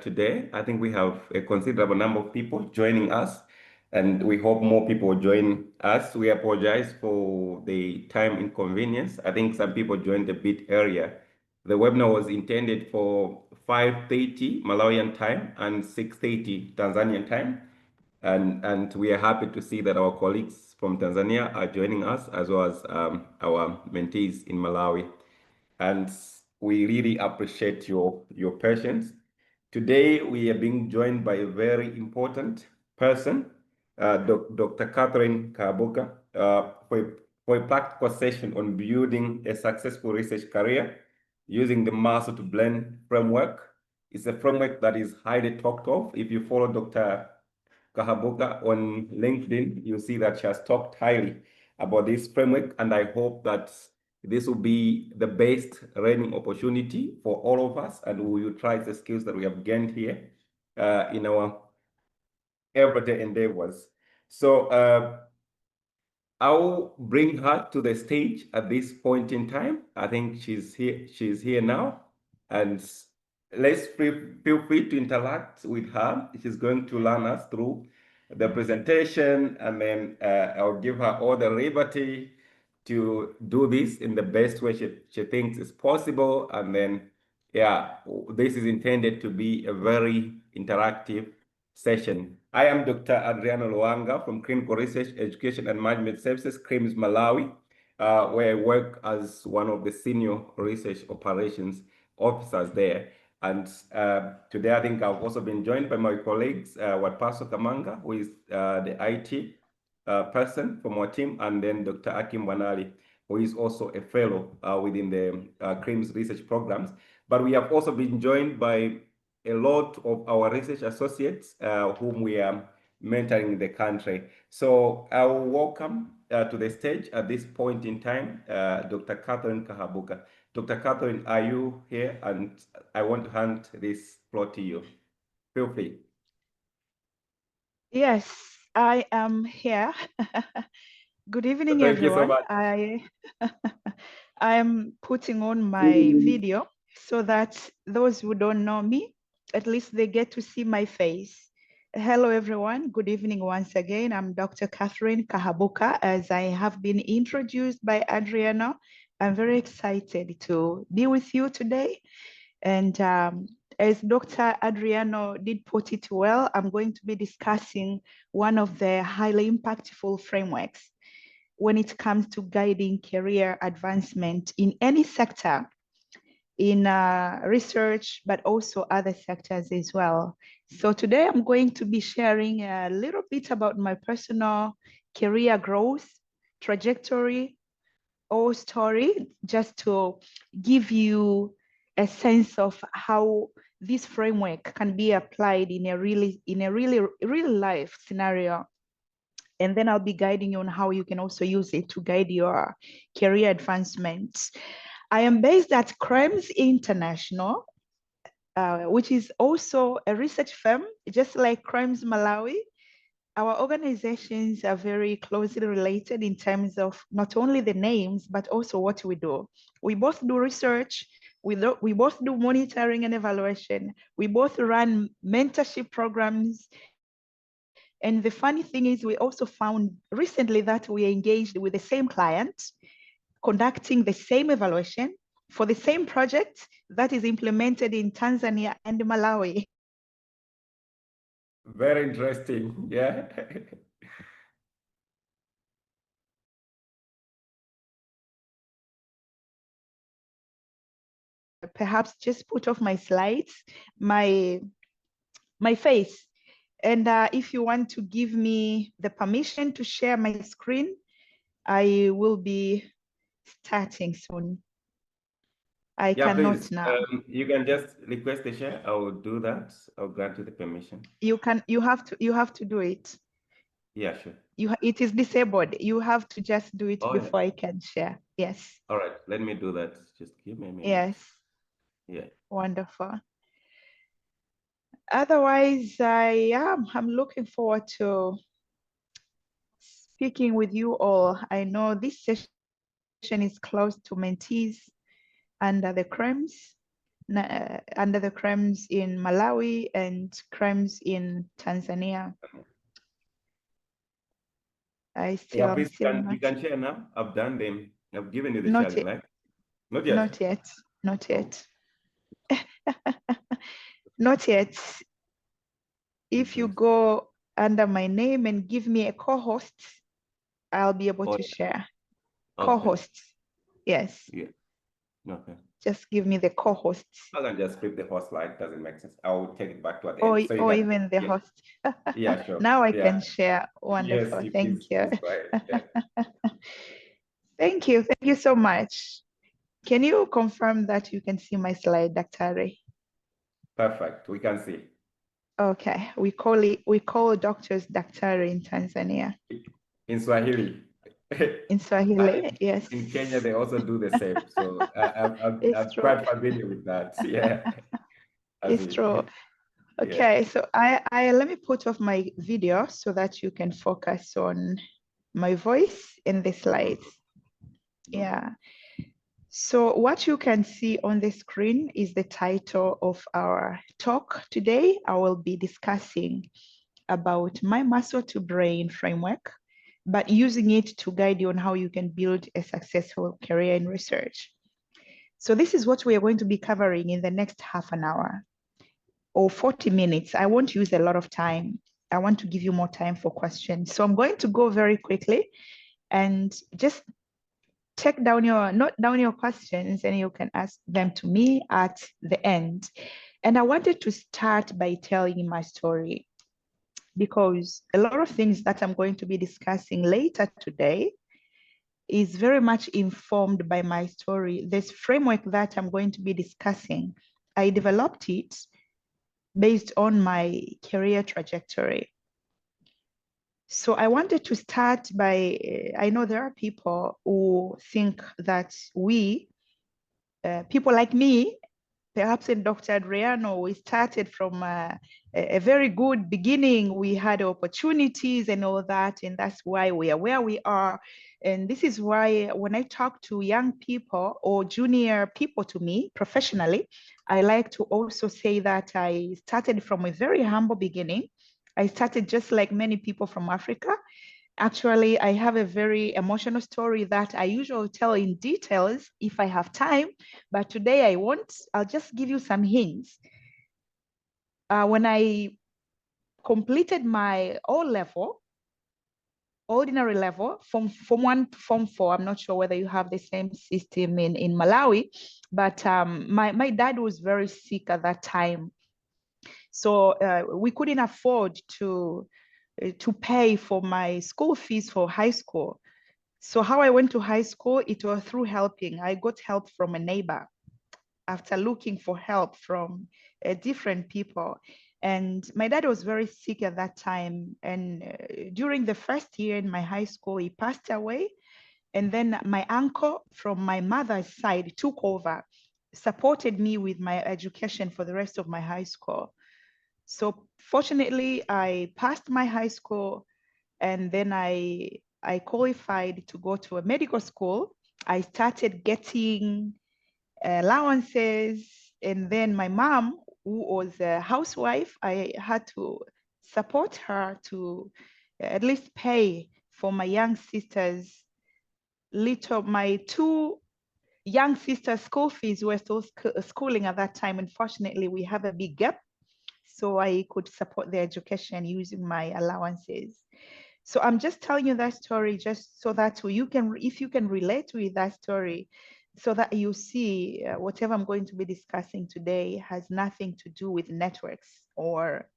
today. I think we have a considerable number of people joining us, and we hope more people will join us. We apologize for the time inconvenience. I think some people joined a bit earlier. The webinar was intended for 5:30 Malawian time and 6:30 Tanzanian time. And we are happy to see that our colleagues from Tanzania are joining us, as well as our mentees in Malawi. And we really appreciate your patience. Today, we are being joined by a very important person, Dr. Catherine Kahabuka, for a practical session on building a successful research career using the muscle to blend framework. It's a framework that is highly talked of. If you follow Dr. Kahabuka on LinkedIn, you'll see that she has talked highly about this framework, and I hope that this will be the best learning opportunity for all of us, and we will try the skills that we have gained here in our everyday endeavors. So I'll bring her to the stage at this point in time. I think she's here. She's here now, and let's feel free to interact with her. She's going to learn us through the presentation, and then I'll give her all the liberty to do this in the best way she thinks is possible. And then, yeah, this is intended to be a very interactive session. I am Dr. Adriano Luanga from Clinical Research, Education and Management Services, CRIMS Malawi, where I work as one of the senior research operations officers there. And today, I think I've also been joined by my colleagues, Watpaso Kamanga, who is the IT person from our team, and then Dr. Akim Wanali, who is also a fellow within the CRIMS research programs. But we have also been joined by a lot of our research associates whom we are mentoring in the country. So I will welcome to the stage at this point in time, Dr. Catherine Kahabuka. Dr. Catherine, are you here? And I want to hand this floor to you. Feel free. Yes, I am here. Good evening, Thank you so everyone. much. I am putting on my video so that those who don't know me, at least they get to see my face. Hello, everyone. Good evening once again. I'm Dr. Catherine Kahabuka, as I have been introduced by Adriana. I'm very excited to be with you today. And as Dr. Adriano did put it well, I'm going to be discussing one of the highly impactful frameworks when it comes to guiding career advancement in any sector, in research, but also other sectors as well. So today I'm going to be sharing a little bit about my personal career growth, trajectory, or story, just to give you a sense of how this framework can be applied in a really real life scenario. And then I'll be guiding you on how you can also use it to guide your career advancement. I am based at CRIMS International, which is also a research firm, just like CRIMS Malawi. Our organizations are very closely related in terms of not only the names, but also what we do. We both do research, we both do monitoring and evaluation, we both run mentorship programs. And the funny thing is we also found recently that we engaged with the same client, conducting the same evaluation for the same project that is implemented in Tanzania and Malawi. Very interesting. Yeah. Perhaps just put off my slides, my face. And if you want to give me the permission to share my screen, I will be starting soon. I Yeah, cannot please. now. You can just request the share. I will do that. I'll grant you the permission. You have to do it. Yeah, sure. It is disabled. You have to just do it Oh, yeah. before I can share. Yes. All right. Let me do that. Just give me a minute. Yes. Yeah. Wonderful. Otherwise, I'm looking forward to speaking with you all. I know this session is close to mentees under the CRIMS. under the crimes in Malawi and crimes in Tanzania. Yeah, I'm please, still you not, can share now. I've done them. I've given you the not sharing yet, link. Not yet. not yet, not Oh, yet, not yet. If you mhm. go under my name and give me a co-host, I'll be able Oh, to share. okay. Co-hosts, yes, Yeah. Okay. just give me the co-hosts, I can just flip the host slide. Doesn't make sense. I will take it back to the end. So you or can, even the yeah, host. yeah, sure. Now I Yeah. can share. Yes, Wonderful, you thank you. please go ahead. Yeah. Thank you so much. Can you confirm that you can see my slide, Dr. Ray? Perfect. We can see. Okay, we call doctors daktari in Tanzania. In Swahili. In And Swahili, yes. in Kenya, they also do the same. So It's I'm true. quite familiar with that. Yeah. I It's see. true. Yeah. Okay, so I let me put off my video so that you can focus on my voice in the slides. Yeah. So what you can see on the screen is the title of our talk today. I will be discussing about my muscle to brain framework, but using it to guide you on how you can build a successful career in research. So this is what we are going to be covering in the next half an hour or 40 minutes. I won't use a lot of time. I want to give you more time for questions. So I'm going to go very quickly and just note down your questions, and you can ask them to me at the end. And I wanted to start by telling my story, because a lot of things that I'm going to be discussing later today is very much informed by my story. This framework that I'm going to be discussing, I developed it based on my career trajectory. So I wanted to start by, I know there are people who think that people like me, perhaps in Dr. Adriano, we started from a very good beginning. We had opportunities and all that, and that's why we are where we are. And this is why when I talk to young people or junior people to me professionally, I like to also say that I started from a very humble beginning. I started just like many people from Africa. Actually, I have a very emotional story that I usually tell in details if I have time, but today I won't. I'll just give you some hints. When I completed my O level, ordinary level, from 1 to form 4, I'm not sure whether you have the same system in Malawi, but my dad was very sick at that time. So we couldn't afford to pay for my school fees for high school. So how I went to high school, it was through helping. I got help from a neighbor after looking for help from different people. And my dad was very sick at that time. And during the first year in my high school, he passed away. And then my uncle from my mother's side took over, supported me with my education for the rest of my high school. So fortunately, I passed my high school, and then I qualified to go to a medical school. I started getting allowances, and then my mom, who was a housewife, I had to support her to at least pay for my young sisters my two young sisters' school fees were still schooling at that time. Unfortunately, we have a big gap, so I could support their education using my allowances. So I'm just telling you that story just so that you can, if you can relate with that story, so that you see whatever I'm going to be discussing today has nothing to do with networks or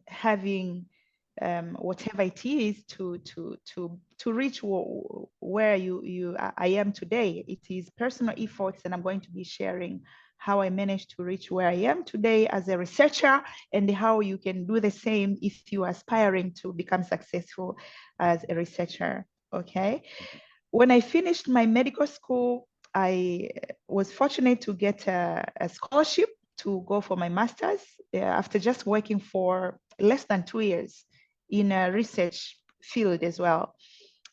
having whatever it is to reach where I am today. It is personal efforts, and I'm going to be sharing how I managed to reach where I am today as a researcher, and how you can do the same if you are aspiring to become successful as a researcher. Okay. When I finished my medical school, I was fortunate to get a scholarship to go for my master's after just working for less than 2 years in a research field as well.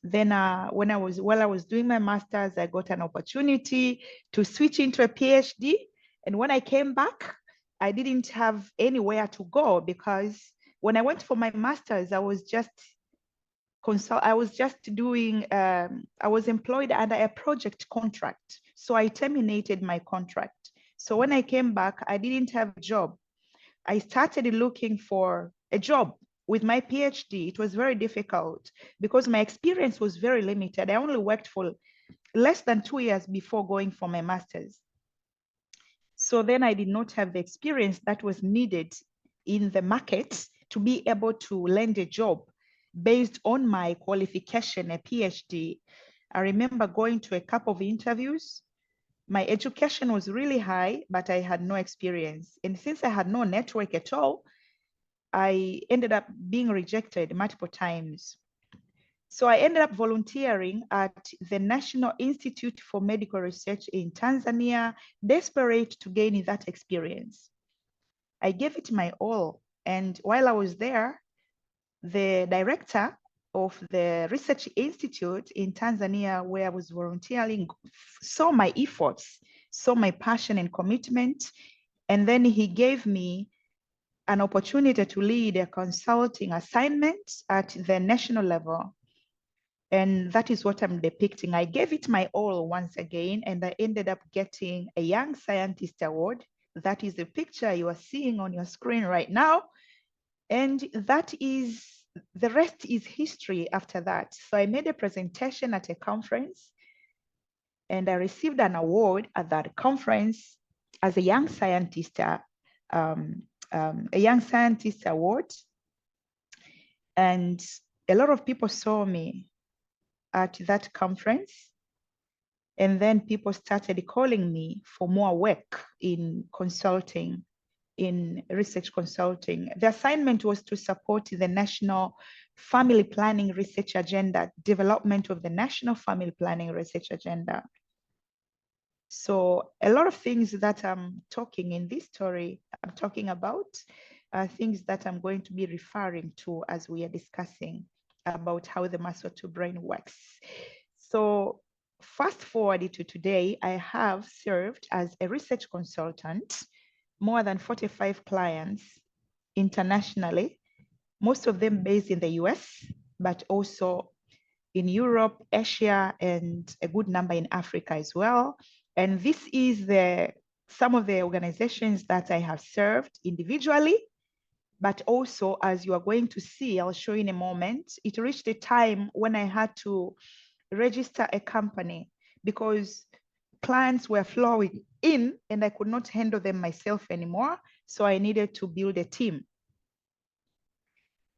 Then while I was doing my master's, I got an opportunity to switch into a PhD. And when I came back, I didn't have anywhere to go, because when I went for my master's, I was just doing, I was employed under a project contract. So I terminated my contract. So when I came back, I didn't have a job. I started looking for a job with my PhD. It was very difficult because my experience was very limited. I only worked for less than 2 years before going for my master's. So then I did not have the experience that was needed in the market to be able to land a job based on my qualification, a PhD. I remember going to a couple of interviews. My education was really high, but I had no experience. And since I had no network at all, I ended up being rejected multiple times. So I ended up volunteering at the National Institute for Medical Research in Tanzania, desperate to gain that experience. I gave it my all. And while I was there, the director of the research institute in Tanzania, where I was volunteering, saw my efforts, saw my passion and commitment. And then he gave me an opportunity to lead a consulting assignment at the national level. And that is what I'm depicting. I gave it my all once again, and I ended up getting a Young Scientist Award. That is the picture you are seeing on your screen right now. And that is, the rest is history after that. So I made a presentation at a conference, and I received an award at that conference as a Young Scientist, a Young Scientist Award. And a lot of people saw me at that conference. And then people started calling me for more work in consulting, in research consulting. The assignment was to support the National Family Planning Research Agenda, development of the National Family Planning Research Agenda. So a lot of things that I'm talking in this story, I'm talking about things that I'm going to be referring to as we are discussing about how the muscle to brain works. So fast forward to today, I have served as a research consultant, more than 45 clients internationally, most of them based in the US, but also in Europe, Asia, and a good number in Africa as well. And this is some of the organizations that I have served individually, but also, as you are going to see, I'll show you in a moment, it reached a time when I had to register a company because clients were flowing in and I could not handle them myself anymore. So I needed to build a team.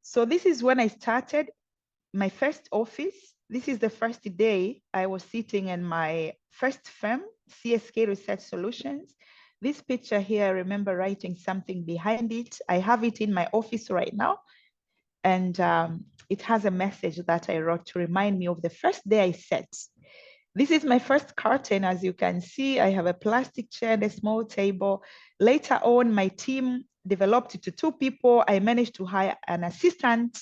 So this is when I started my first office. This is the first day I was sitting in my first firm, CSK Research Solutions. This picture here, I remember writing something behind it. I have it in my office right now. And it has a message that I wrote to remind me of the first day I sat. This is my first curtain. As you can see, I have a plastic chair and a small table. Later on, my team developed it to 2 people. I managed to hire an assistant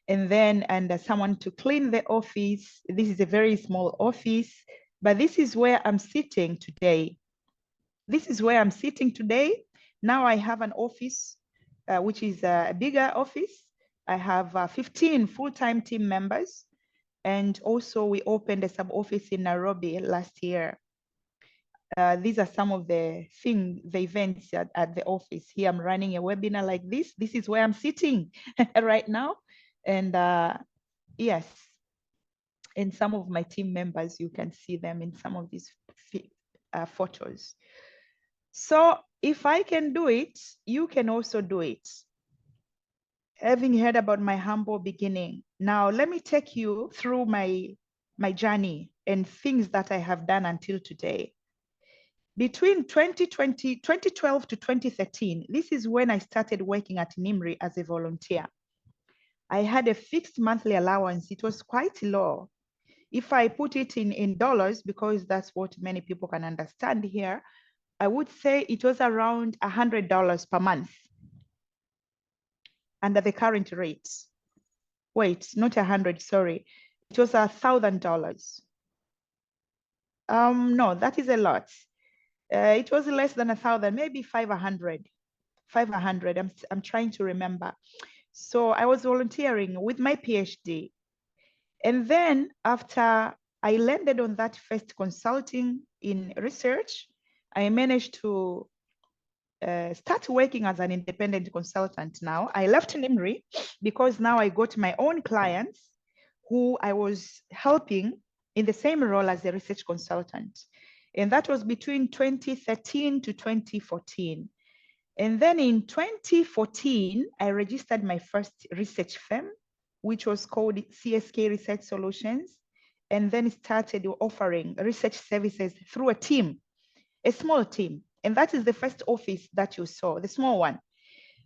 and someone to clean the office. This is a very small office, but this is where I'm sitting today. This is where I'm sitting today. Now I have an office, which is a bigger office. I have 15 full-time team members. And also we opened a sub-office in Nairobi last year. These are some of the events at the office. Here I'm running a webinar like this. This is where I'm sitting right now. And yes, and some of my team members, you can see them in some of these photos. So if I can do it, you can also do it. Having heard about my humble beginning, now let me take you through my journey and things that I have done until today. Between 2012 to 2013, this is when I started working at NIMRI as a volunteer. I had a fixed monthly allowance. It was quite low. If I put it in dollars, because that's what many people can understand here, I would say it was around $100 per month under the current rates. Wait, not 100, sorry. It was $1,000. No, that is a lot. It was less than 1,000, maybe 500. 500. I'm trying to remember. So I was volunteering with my PhD. And then after I landed on that first consulting in research, I managed to start working as an independent consultant now. I left NIMRI because now I got my own clients who I was helping in the same role as a research consultant. And that was between 2013 to 2014. And then in 2014, I registered my first research firm, which was called CSK Research Solutions, and then started offering research services through a team, a small team. And that is the first office that you saw, the small one.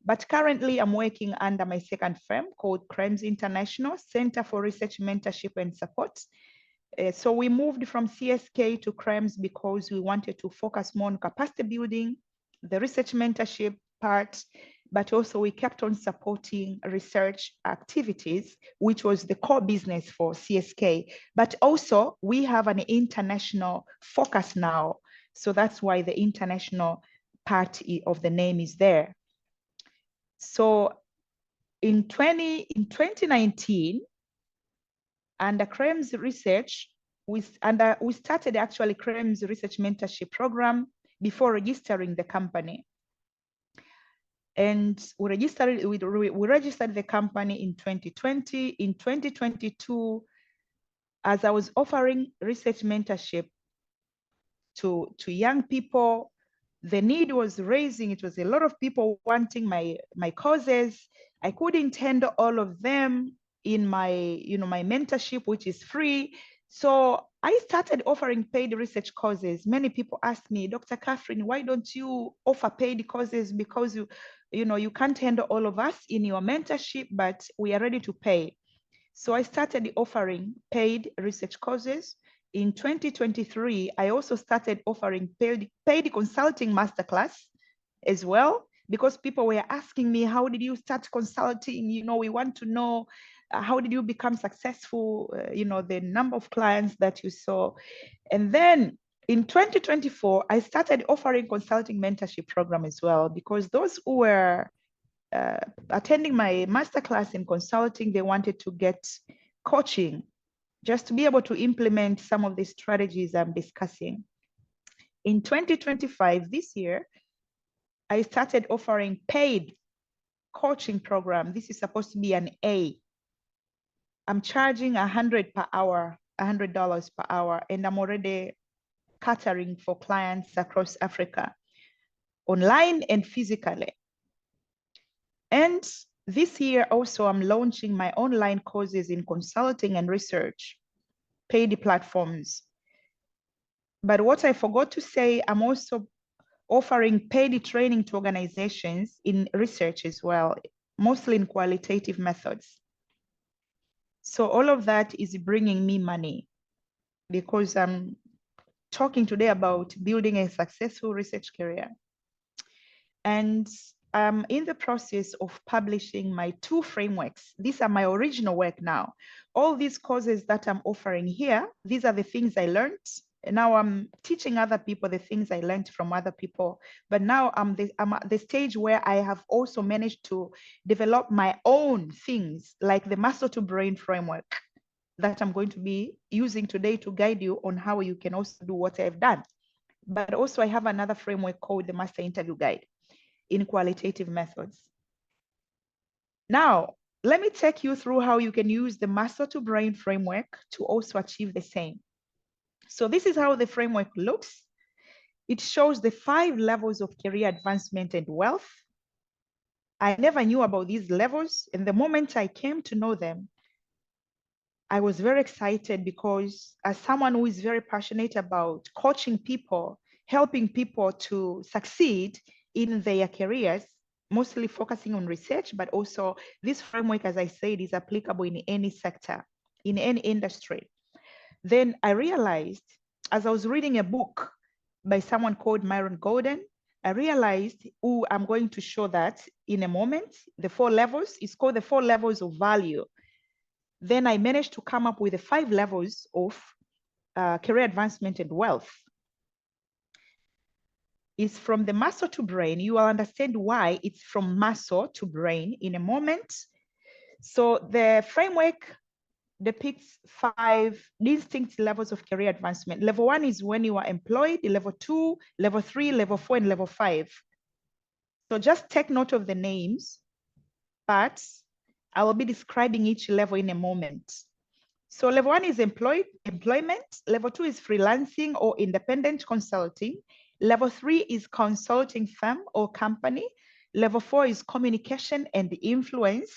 But currently I'm working under my second firm called CREMS International Center for Research Mentorship and Support. So we moved from CSK to CREMS because we wanted to focus more on capacity building, the research mentorship part, but also we kept on supporting research activities, which was the core business for CSK. But also we have an international focus now. So that's why the international part of the name is there. So in 2019, under CREMS Research, we started actually CREMS Research Mentorship Program before registering the company. And we registered the company in 2020. In 2022, as I was offering research mentorship to young people, the need was raising. It was a lot of people wanting my courses. I couldn't handle all of them in my my mentorship, which is free. So I started offering paid research courses. Many people ask me, Dr. Catherine, why don't you offer paid courses? Because you can't handle all of us in your mentorship, but we are ready to pay. So I started offering paid research courses. In 2023, I also started offering paid consulting masterclass as well, because people were asking me, how did you start consulting? We want to know, how did you become successful? The number of clients that you saw. And then in 2024, I started offering consulting mentorship program as well, because those who were attending my masterclass in consulting, they wanted to get coaching just to be able to implement some of the strategies I'm discussing. In 2025, this year, I started offering paid coaching program. This is supposed to be an A. I'm charging $100 per hour, $100 per hour, and I'm already catering for clients across Africa, online and physically. And this year also, I'm launching my online courses in consulting and research, paid platforms. But what I forgot to say, I'm also offering paid training to organizations in research as well, mostly in qualitative methods. So all of that is bringing me money, because I'm talking today about building a successful research career. And I'm in the process of publishing my 2 frameworks. These are my original work now. All these courses that I'm offering here, these are the things I learned. And now I'm teaching other people the things I learned from other people. But now I'm at the stage where I have also managed to develop my own things, like the Master to Brain framework that I'm going to be using today to guide you on how you can also do what I've done. But also I have another framework called the Master Interview Guide in qualitative methods. Now, let me take you through how you can use the Master to Brain framework to also achieve the same. So this is how the framework looks. It shows the 5 levels of career advancement and wealth. I never knew about these levels, and the moment I came to know them, I was very excited, because as someone who is very passionate about coaching people, helping people to succeed in their careers, mostly focusing on research, but also this framework, as I said, is applicable in any sector, in any industry. Then I realized, as I was reading a book by someone called Myron Golden, I realized, I'm going to show that in a moment, the 4 levels. It's called the 4 levels of value. Then I managed to come up with the 5 levels of career advancement and wealth. It's from the muscle to brain. You will understand why it's from muscle to brain in a moment. So the framework depicts 5 distinct levels of career advancement. Level 1 is when you are employed, level 2, level 3, level 4, and level 5. So just take note of the names, but I will be describing each level in a moment. So level 1 is employment. Level 2 is freelancing or independent consulting. Level 3 is consulting firm or company. Level 4 is communication and influence.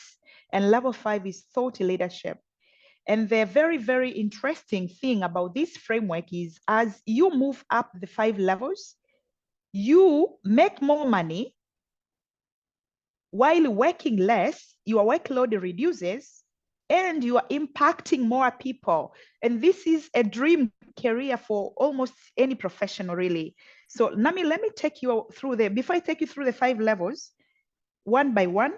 And level 5 is thought leadership. And the very, very interesting thing about this framework is as you move up the 5 levels, you make more money while working less, your workload reduces and you are impacting more people. And this is a dream career for almost any professional, really. So Nami, let me take you through before I take you through the 5 levels, one by one,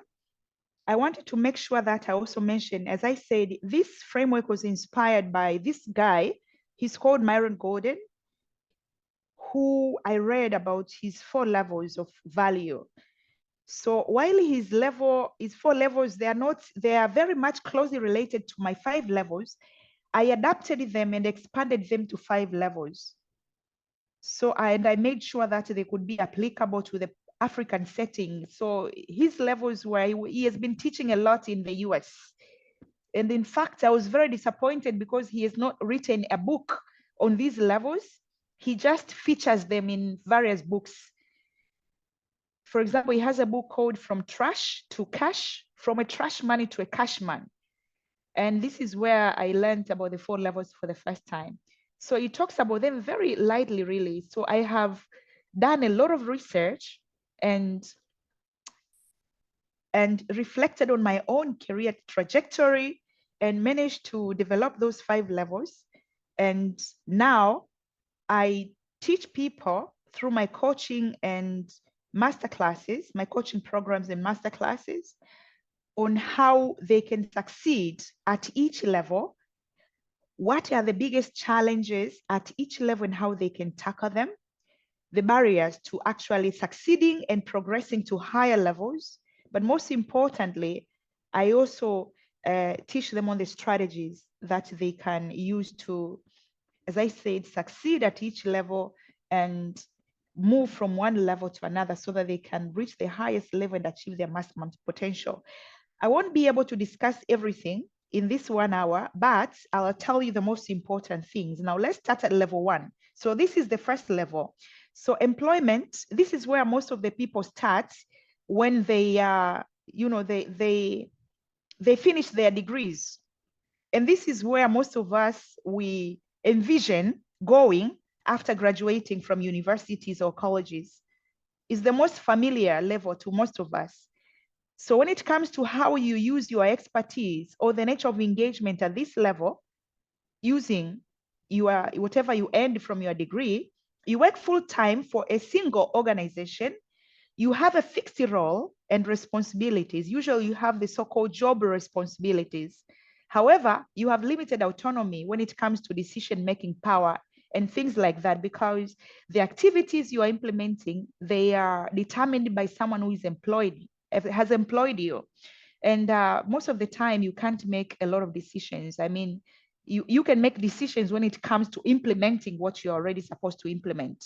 I wanted to make sure that I also mention, as I said, this framework was inspired by this guy. He's called Myron Golden, who I read about his 4 levels of value. So while his 4 levels, they are very much closely related to my 5 levels, I adapted them and expanded them to 5 levels. So I made sure that they could be applicable to the African setting. So his levels where he has been teaching a lot in the US. And in fact, I was very disappointed because he has not written a book on these levels. He just features them in various books. For example, he has a book called From Trash to Cash, From a Trash Money to a Cash Man. And this is where I learned about the 4 levels for the first time. So he talks about them very lightly, really. So I have done a lot of research and reflected on my own career trajectory and managed to develop those 5 levels. And now I teach people through my coaching and masterclasses, my coaching programs and masterclasses on how they can succeed at each level. What are the biggest challenges at each level and how they can tackle them? The barriers to actually succeeding and progressing to higher levels. But most importantly, I also teach them on the strategies that they can use to, as I said, succeed at each level and move from one level to another so that they can reach the highest level and achieve their maximum potential. I won't be able to discuss everything in this 1 hour, but I'll tell you the most important things. Now let's start at level 1. So this is the first level. So employment, this is where most of the people start when they, they finish their degrees. And this is where most of us, we envision going after graduating from universities or colleges. Is the most familiar level to most of us. So when it comes to how you use your expertise or the nature of engagement at this level, using whatever you earned from your degree, you work full-time for a single organization, you have a fixed role and responsibilities. Usually you have the so-called job responsibilities. However, you have limited autonomy when it comes to decision-making power and things like that, because the activities you are implementing, they are determined by someone who is has employed you. And most of the time you can't make a lot of decisions. I mean, you can make decisions when it comes to implementing what you're already supposed to implement.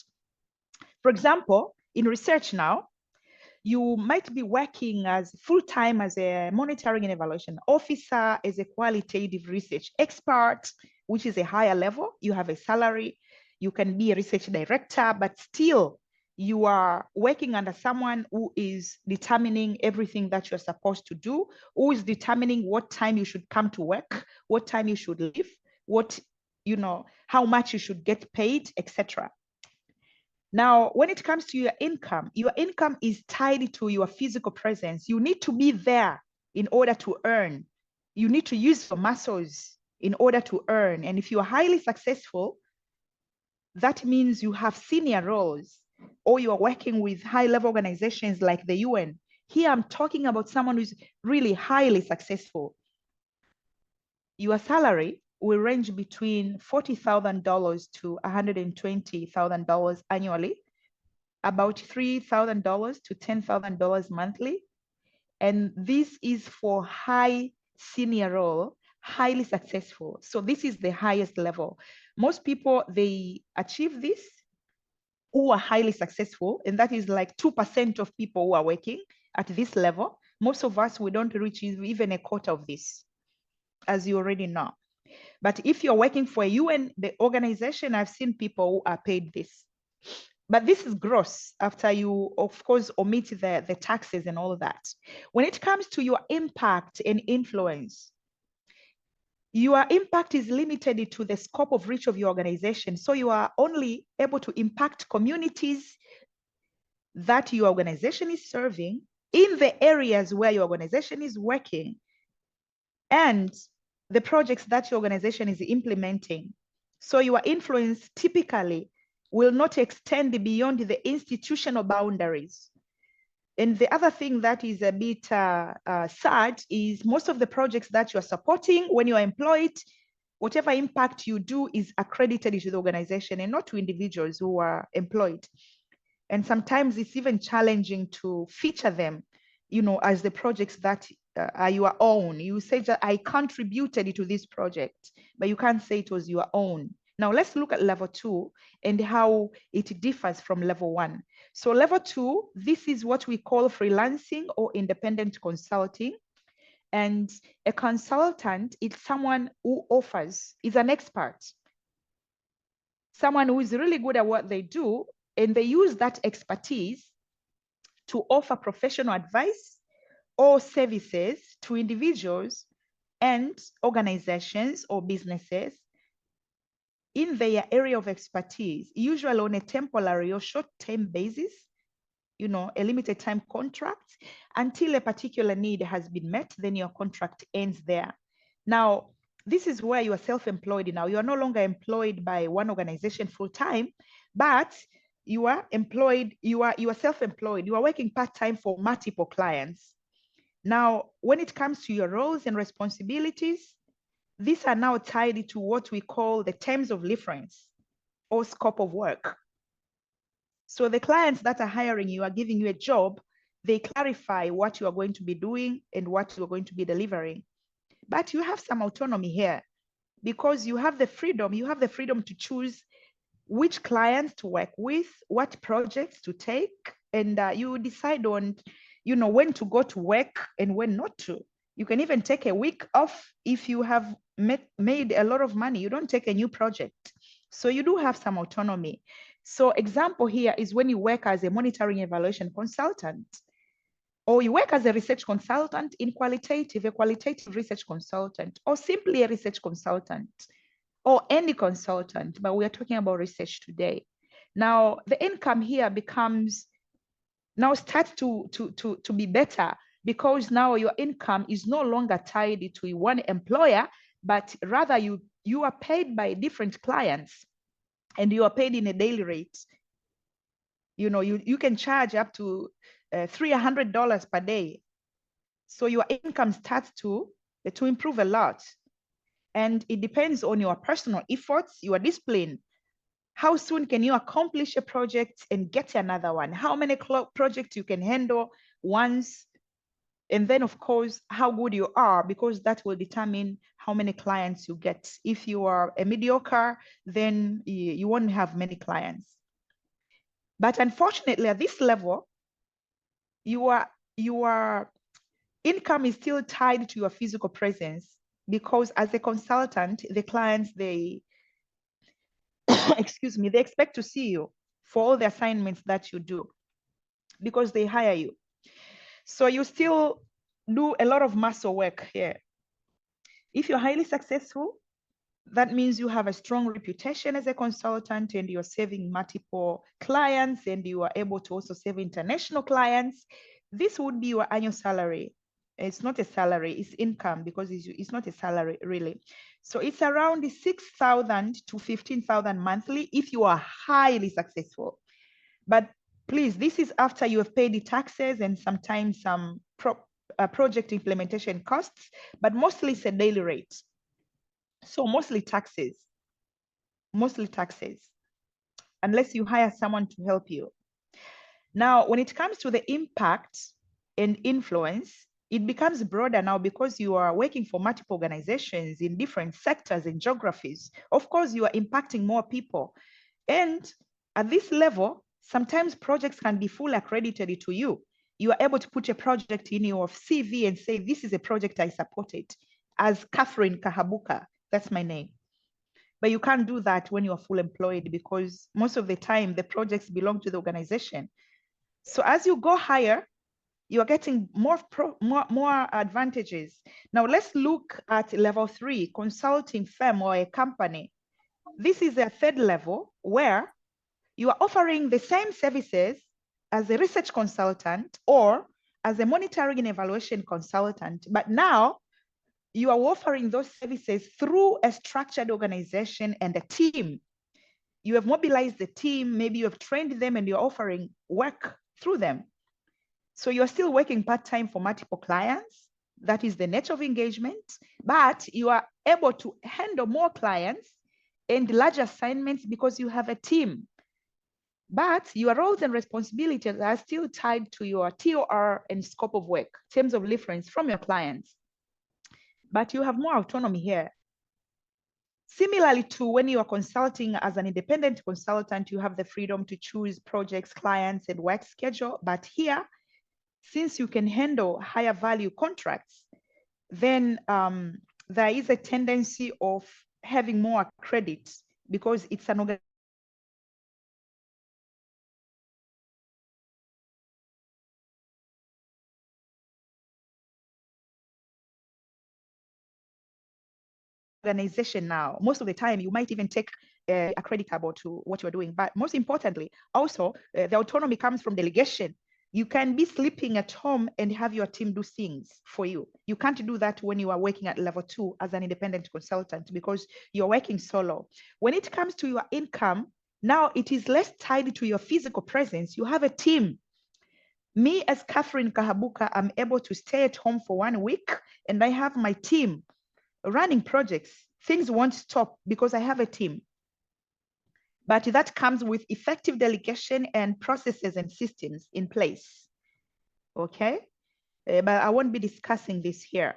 For example, in research now, you might be working as full-time as a monitoring and evaluation officer, as a qualitative research expert, which is a higher level. You have a salary. You can be a research director, but still you are working under someone who is determining everything that you're supposed to do, who is determining what time you should come to work, what time you should leave, how much you should get paid, etc. Now, when it comes to your income is tied to your physical presence. You need to be there in order to earn. You need to use your muscles in order to earn. And if you are highly successful, that means you have senior roles or you are working with high-level organizations like the UN. Here, I'm talking about someone who's really highly successful. your salary will range between $40,000 to $120,000 annually, about $3,000 to $10,000 monthly. And this is for high senior role, highly successful. So this is the highest level. Most people, they achieve this who are highly successful, and that is like 2% of people who are working at this level. Most of us, we don't reach even a quarter of this, as you already know. But if you're working for a UN, the organization, I've seen people who are paid this. But this is gross after you, of course, omit the taxes and all of that. When it comes to your impact and influence, your impact is limited to the scope of reach of your organization. So you are only able to impact communities that your organization is serving in the areas where your organization is working and the projects that your organization is implementing. So your influence typically will not extend beyond the institutional boundaries. And the other thing that is a bit sad is most of the projects that you're supporting when you're employed, whatever impact you do is accredited to the organization and not to individuals who are employed. And sometimes it's even challenging to feature them, you know, as the projects that are your own. You say that I contributed to this project, but you can't say it was your own. Now let's look at level 2 and how it differs from level 1. So level 2, this is what we call freelancing or independent consulting. And a consultant is someone who offers, is an expert, someone who is really good at what they do, and they use that expertise to offer professional advice or services to individuals and organizations or businesses in their area of expertise, usually on a temporary or short-term basis, you know, a limited time contract until a particular need has been met, then your contract ends there. Now, this is where you are self-employed now. You are no longer employed by one organization full-time, but you are employed, you are self-employed, you are working part-time for multiple clients. Now, when it comes to your roles and responsibilities, these are now tied to what we call the terms of reference or scope of work. So the clients that are hiring you are giving you a job, they clarify what you are going to be doing and what you are going to be delivering. But you have some autonomy here because you have the freedom to choose which clients to work with, what projects to take, and you decide on, you know, when to go to work and when not to. You can even take a week off if you have made a lot of money. You don't take a new project. So you do have some autonomy. So example here is when you work as a monitoring evaluation consultant, or you work as a research consultant in a qualitative research consultant, or simply a research consultant, or any consultant, but we are talking about research today. Now, the income here starts to be better because now your income is no longer tied to one employer, but rather you are paid by different clients and you are paid in a daily rate. You know, you can charge up to $300 per day. So your income starts to improve a lot. And it depends on your personal efforts, your discipline. How soon can you accomplish a project and get another one? How many projects you can handle once? And then, of course, how good you are, because that will determine how many clients you get. If you are a mediocre, then you won't have many clients. But unfortunately, at this level, your income is still tied to your physical presence, because as a consultant, the clients, they excuse me, they expect to see you for all the assignments that you do because they hire you. So you still do a lot of muscle work here. If you're highly successful, that means you have a strong reputation as a consultant and you're serving multiple clients and you are able to also serve international clients. This would be your annual salary. It's not a salary, it's income, because it's not a salary really. So it's around 6,000 to 15,000 monthly if you are highly successful. But please, this is after you have paid the taxes and sometimes some project implementation costs, but mostly it's a daily rate. So mostly taxes, unless you hire someone to help you. Now, when it comes to the impact and influence, it becomes broader now because you are working for multiple organizations in different sectors and geographies. Of course, you are impacting more people. And at this level, sometimes projects can be fully accredited to you. You are able to put a project in your CV and say, this is a project I supported as Catherine Kahabuka. That's my name. But you can't do that when you are full employed because most of the time the projects belong to the organization. So as you go higher, you are getting more advantages. Now let's look at level 3, consulting firm or a company. This is a third level where you are offering the same services as a research consultant or as a monitoring and evaluation consultant, but now you are offering those services through a structured organization and a team. You have mobilized the team, maybe you have trained them and you're offering work through them. So you're still working part-time for multiple clients. That is the nature of engagement, but you are able to handle more clients and larger assignments because you have a team. But your roles and responsibilities are still tied to your TOR and scope of work, terms of reference from your clients. But you have more autonomy here. Similarly to when you are consulting as an independent consultant, you have the freedom to choose projects, clients, and work schedule. But here, since you can handle higher value contracts, then there is a tendency of having more credits because it's an organization now. Most of the time, you might even take accreditable to what you're doing. But most importantly, also, the autonomy comes from delegation. You can be sleeping at home and have your team do things for you. You can't do that when you are working at level 2 as an independent consultant because you're working solo. When it comes to your income, now it is less tied to your physical presence. You have a team. Me as Catherine Kahabuka, I'm able to stay at home for 1 week and I have my team running projects. Things won't stop because I have a team. But that comes with effective delegation and processes and systems in place. Okay, but I won't be discussing this here.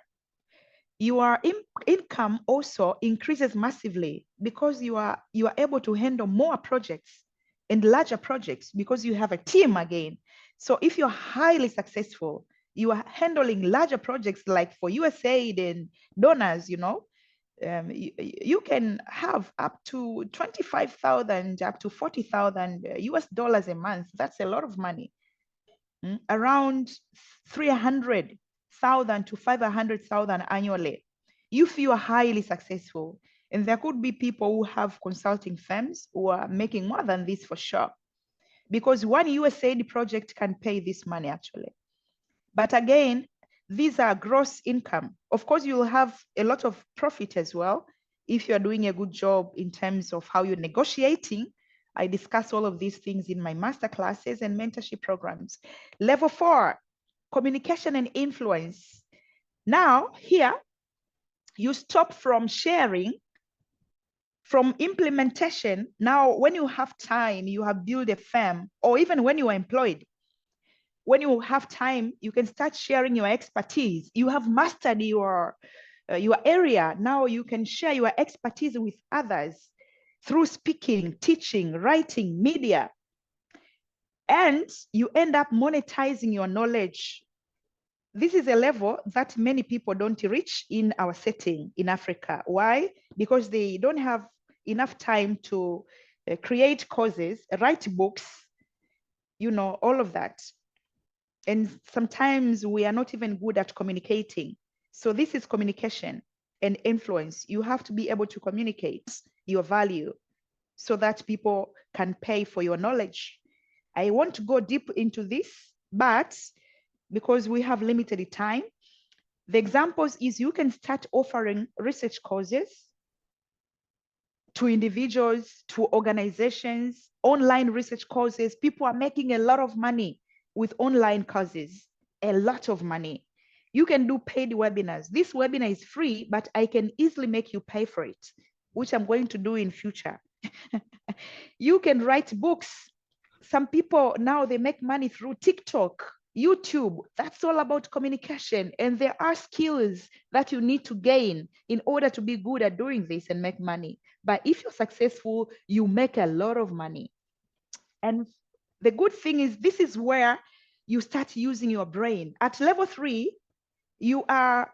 Your income also increases massively because you are able to handle more projects and larger projects because you have a team again. So if you're highly successful, you are handling larger projects like for USAID and donors, you know, you can have up to 25,000 up to 40,000 US dollars a month. That's a lot of money. Around 300,000 to 500,000 annually if you are highly successful. And there could be people who have consulting firms who are making more than this for sure, because one USAID project can pay this money actually. But again, these are gross income. Of course, you'll have a lot of profit as well if you're doing a good job in terms of how you're negotiating. I discuss all of these things in my master classes and mentorship programs. Level 4, communication and influence. Now, here, you stop from sharing, from implementation. Now, when you have time, you have built a firm, or even when you are employed, when you have time, you can start sharing your expertise. You have mastered your area. Now you can share your expertise with others through speaking, teaching, writing, media. And you end up monetizing your knowledge. This is a level that many people don't reach in our setting in Africa. Why? Because they don't have enough time to create courses, write books, you know, all of that. And sometimes we are not even good at communicating. So this is communication and influence. You have to be able to communicate your value so that people can pay for your knowledge. I want to go deep into this, but because we have limited time, the examples is you can start offering research courses to individuals, to organizations, online research courses. People are making a lot of money with online courses, a lot of money. You can do paid webinars. This webinar is free, but I can easily make you pay for it, which I'm going to do in future. You can write books. Some people now, they make money through TikTok, YouTube. That's all about communication. And there are skills that you need to gain in order to be good at doing this and make money. But if you're successful, you make a lot of money. And the good thing is, this is where you start using your brain. At level 3, you are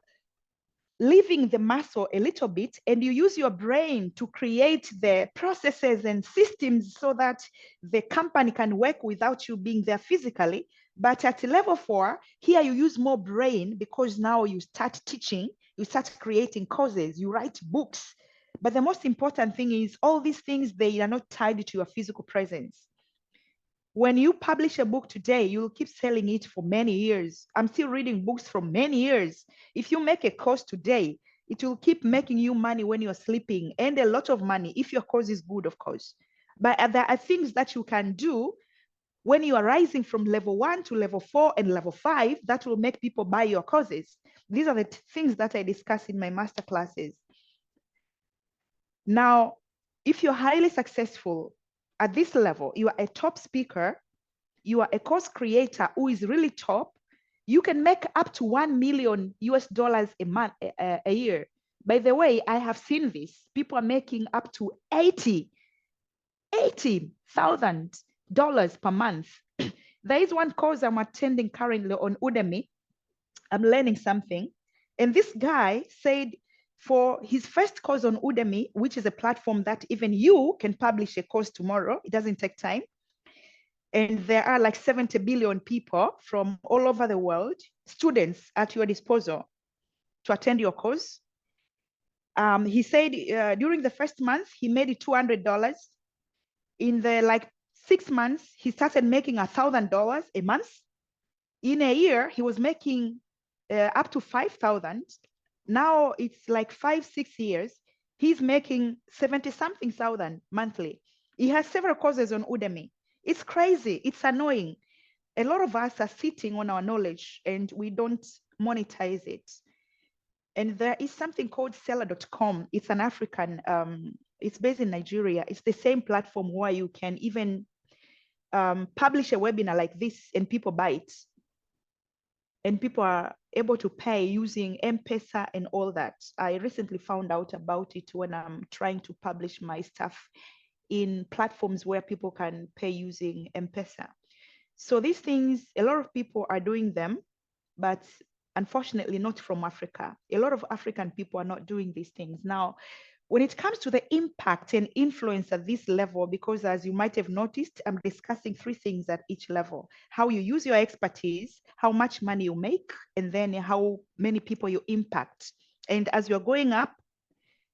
leaving the muscle a little bit, and you use your brain to create the processes and systems so that the company can work without you being there physically. But at level 4, here you use more brain, because now you start teaching, you start creating courses, you write books. But the most important thing is, all these things, they are not tied to your physical presence. When you publish a book today, you'll keep selling it for many years. I'm still reading books from many years. If you make a course today, it will keep making you money when you're sleeping, and a lot of money if your course is good, of course. But there are things that you can do when you are rising from level 1 to level 4 and level 5 that will make people buy your courses. These are the things that I discuss in my master classes. Now, if you're highly successful at this level, you are a top speaker, you are a course creator who is really top, you can make up to $1 million a month, a year. By the way, I have seen this. People are making up to $80,000 per month. There is one course I'm attending currently on Udemy. I'm learning something. And this guy said, for his first course on Udemy, which is a platform that even you can publish a course tomorrow, it doesn't take time. And there are like 70 billion people from all over the world, students at your disposal to attend your course. He said during the first month, he made it $200. In the like 6 months, he started making $1,000 a month. In a year, he was making up to 5,000. Now it's like 5-6 years. He's making 70-something thousand monthly. He has several courses on Udemy. It's crazy. It's annoying. A lot of us are sitting on our knowledge and we don't monetize it. And there is something called seller.com. It's an African, it's based in Nigeria. It's the same platform where you can even publish a webinar like this and people buy it. And people are able to pay using M-Pesa and all that. I recently found out about it when I'm trying to publish my stuff in platforms where people can pay using M-Pesa. So these things, a lot of people are doing them, but unfortunately not from Africa. A lot of African people are not doing these things. Now, when it comes to the impact and influence at this level, because as you might have noticed, I'm discussing 3 things at each level: how you use your expertise, how much money you make, and then how many people you impact. And as you're going up,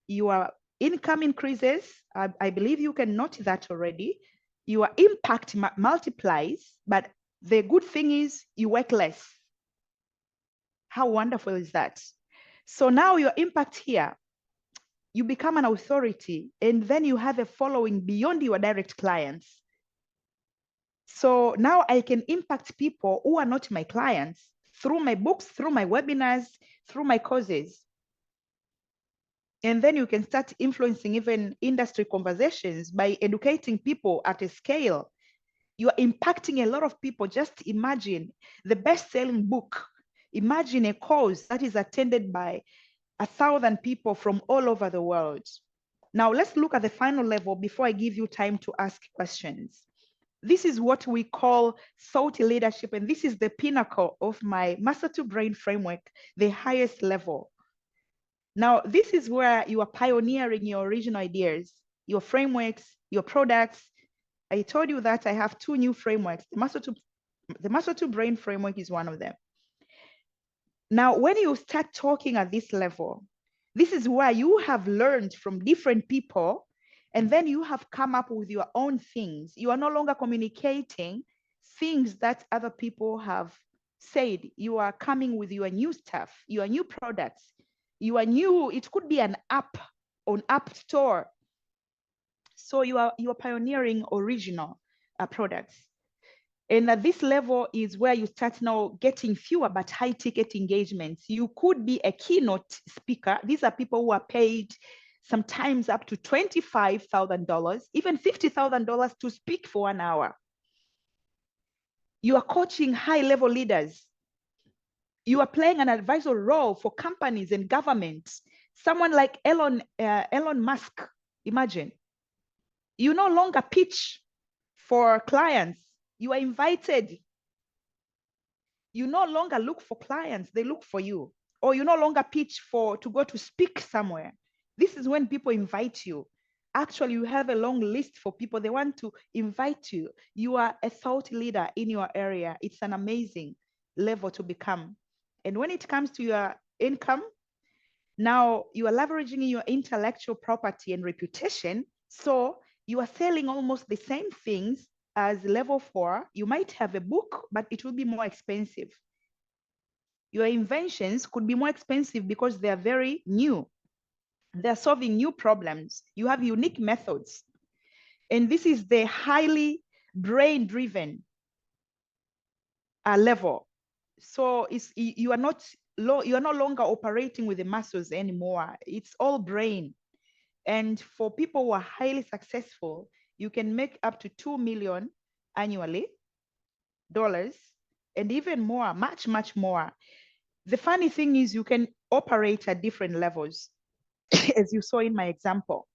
your income increases. I believe you can note that already. Your impact multiplies, but the good thing is you work less. How wonderful is that? So now your impact here, you become an authority, and then you have a following beyond your direct clients. So now I can impact people who are not my clients through my books, through my webinars, through my courses. And then you can start influencing even industry conversations by educating people at a scale. You are impacting a lot of people. Just imagine the best-selling book. Imagine a course that is attended by 1,000 people from all over the world. Now let's look at the final level before I give you time to ask questions. This is what we call thought leadership, and this is the pinnacle of my Master to Brain framework, the highest level. Now, this is where you are pioneering your original ideas, your frameworks, your products. I told you that I have 2 new frameworks. The Master to Brain framework is one of them. Now, when you start talking at this level, this is where you have learned from different people, and then you have come up with your own things. You are no longer communicating things that other people have said. You are coming with your new stuff, your new products. You are new. It could be an app on App Store. So you are pioneering original products. And at this level is where you start now getting fewer but high ticket engagements. You could be a keynote speaker. These are people who are paid sometimes up to $25,000, even $50,000 to speak for 1 hour. You are coaching high level leaders. You are playing an advisory role for companies and governments. Someone like Elon Musk, imagine. You no longer pitch for clients. You are invited. You no longer look for clients, they look for you. Or you no longer pitch to go to speak somewhere. This is when people invite you. Actually, you have a long list for people. They want to invite you. You are a thought leader in your area. It's an amazing level to become. And when it comes to your income, now you are leveraging your intellectual property and reputation. So you are selling almost the same things as level 4. You might have a book, but it will be more expensive. Your inventions could be more expensive because they are very new. They're solving new problems. You have unique methods. And this is the highly brain-driven level. So you are no longer operating with the muscles anymore. It's all brain. And for people who are highly successful, you can make up to $2 million annually, and even more, much, much more. The funny thing is you can operate at different levels, as you saw in my example.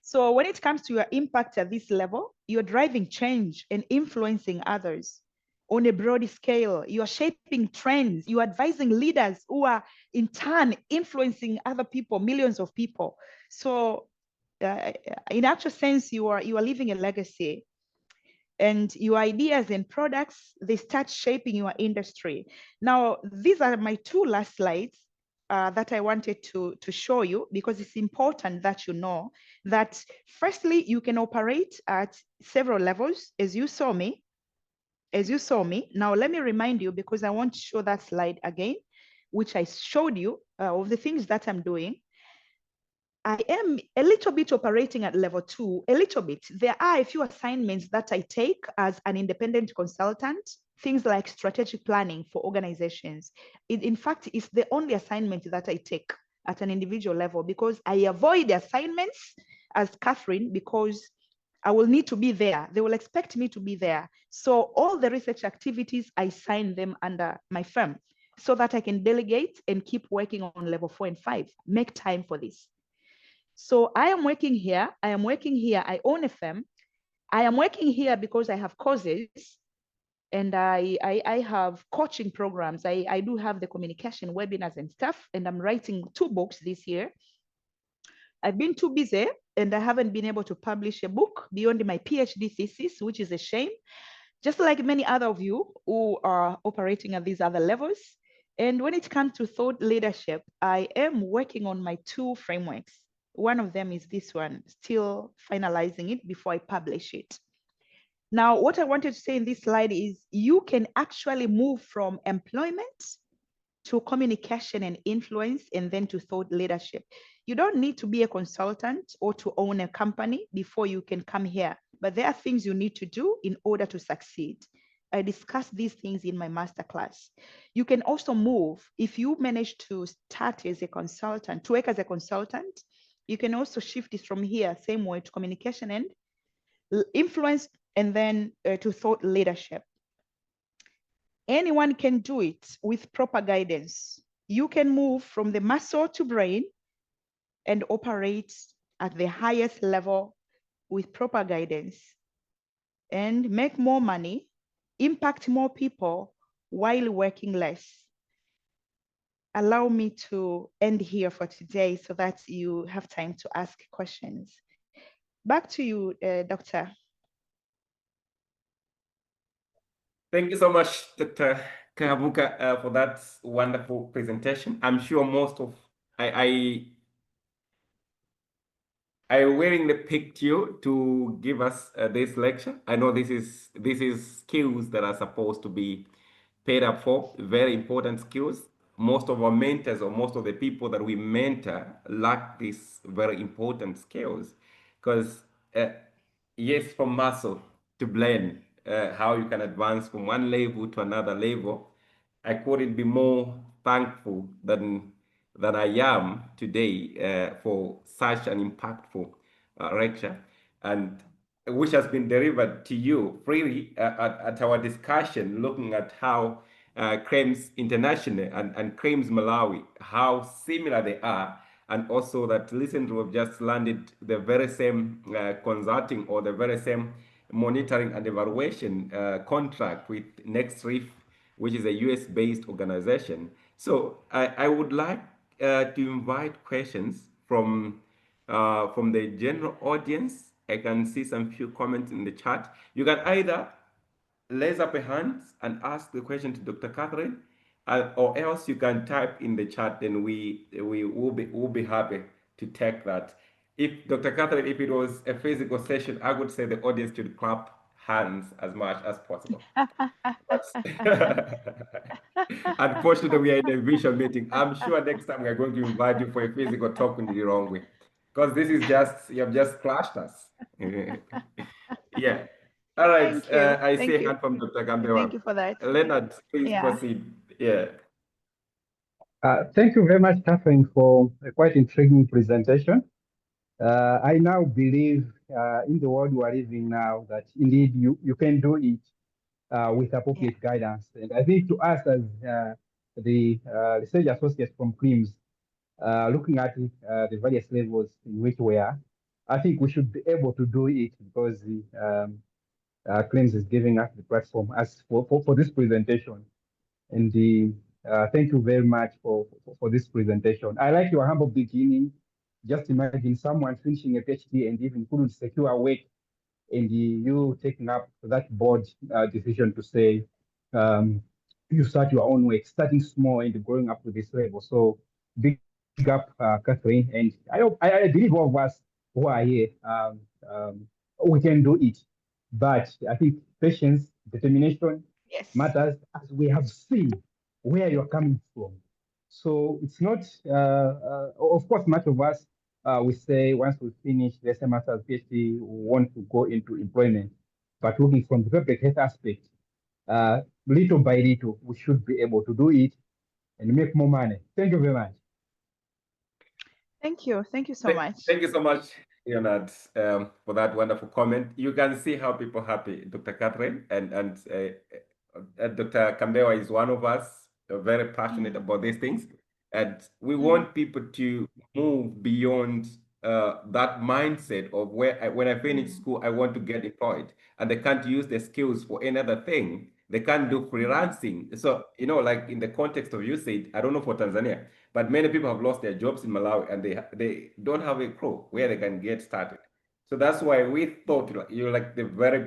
So when it comes to your impact at this level, you're driving change and influencing others on a broad scale. You're shaping trends. You're advising leaders who are in turn influencing other people, millions of people. So in actual sense, you are leaving a legacy, and your ideas and products, they start shaping your industry. Now, these are my 2 last slides that I wanted to show you, because it's important that you know that firstly, you can operate at several levels as you saw me. Now, let me remind you, because I want to show that slide again, which I showed you of the things that I'm doing. I am a little bit operating at level 2, a little bit. There are a few assignments that I take as an independent consultant, things like strategic planning for organizations. In fact, it's the only assignment that I take at an individual level, because I avoid the assignments as Catherine, because I will need to be there. They will expect me to be there. So all the research activities, I sign them under my firm so that I can delegate and keep working on level 4 and 5, make time for this. So I am working here. I own a firm. I am working here because I have courses, and I have coaching programs. I do have the communication webinars and stuff, and I'm writing 2 books this year. I've been too busy, and I haven't been able to publish a book beyond my PhD thesis, which is a shame, just like many other of you who are operating at these other levels. And when it comes to thought leadership, I am working on my 2 frameworks. One of them is this one, still finalizing it before I publish it. Now, what I wanted to say in this slide is you can actually move from employment to communication and influence, and then to thought leadership. You don't need to be a consultant or to own a company before you can come here, but there are things you need to do in order to succeed. I discussed these things in my masterclass. You can also move, if you manage to start as a consultant, to work as a consultant, you can also shift it from here, same way, to communication and influence, and then to thought leadership. Anyone can do it with proper guidance. You can move from the muscle to brain and operate at the highest level with proper guidance and make more money, impact more people while working less. Allow me to end here for today so that you have time to ask questions. Back to you, Doctor. Thank you so much, Dr. Kahabuka, for that wonderful presentation. I'm sure most of I willingly picked you to give us this lecture. I know this is skills that are supposed to be paid up for, very important skills. Most of our mentors, or most of the people that we mentor, lack these very important skills, because yes, from muscle to blend, how you can advance from one level to another level, I couldn't be more thankful than I am today for such an impactful lecture, and which has been delivered to you freely at our discussion, looking at how claims international and claims Malawi, how similar they are, and also that recently we've just landed the very same consulting or the very same monitoring and evaluation contract with Next Reef, which is a US-based organization. So I would like to invite questions from the general audience. I can see some few comments in the chat. You can either raise up a hand and ask the question to Dr. Catherine, or else you can type in the chat, and we will be happy to take that. If Dr. Catherine, if it was a physical session, I would say the audience should clap hands as much as possible. Unfortunately, we are in a visual meeting. I'm sure next time we're going to invite you for a physical talk in the wrong way, because this is just, you have just clashed us. Yeah. All right. Thank you. I see Thank a you. hand from Dr. Thank Gambewa. you for that. Leonard, please Yeah. proceed. Yeah. Thank you very much, Catherine, for a quite intriguing presentation. I now believe in the world we are living now that indeed you can do it with appropriate guidance. And I think to us as the research associates from CRIMS, looking at the various levels in which we are, I think we should be able to do it because the CRIMS is giving us the platform as for this presentation. And thank you very much for this presentation. I like your humble beginning. Just imagine someone finishing a PhD and even couldn't secure work, and you taking up that board decision to say you start your own work, starting small and growing up to this level. So big up, Catherine. And I believe all of us who are here, we can do it. But I think patience, determination matters, as we have seen where you're coming from. So it's not, of course, much of us, we say once we finish, let's say master's PhD, we want to go into employment. But looking from the public health aspect, little by little, we should be able to do it and make more money. Thank you very much. Thank you. Thank you so much. Thank you so much, Leonard, for that wonderful comment. You can see how people are happy, Dr. Catherine, and Dr. Kambewa is one of us, very passionate about these things. And we want people to move beyond that mindset of when I finish school, I want to get employed, and they can't use their skills for any other thing. They can't do freelancing. So, like in the context of you said, I don't know for Tanzania, but many people have lost their jobs in Malawi, and they don't have a clue where they can get started. So that's why we thought you're like the very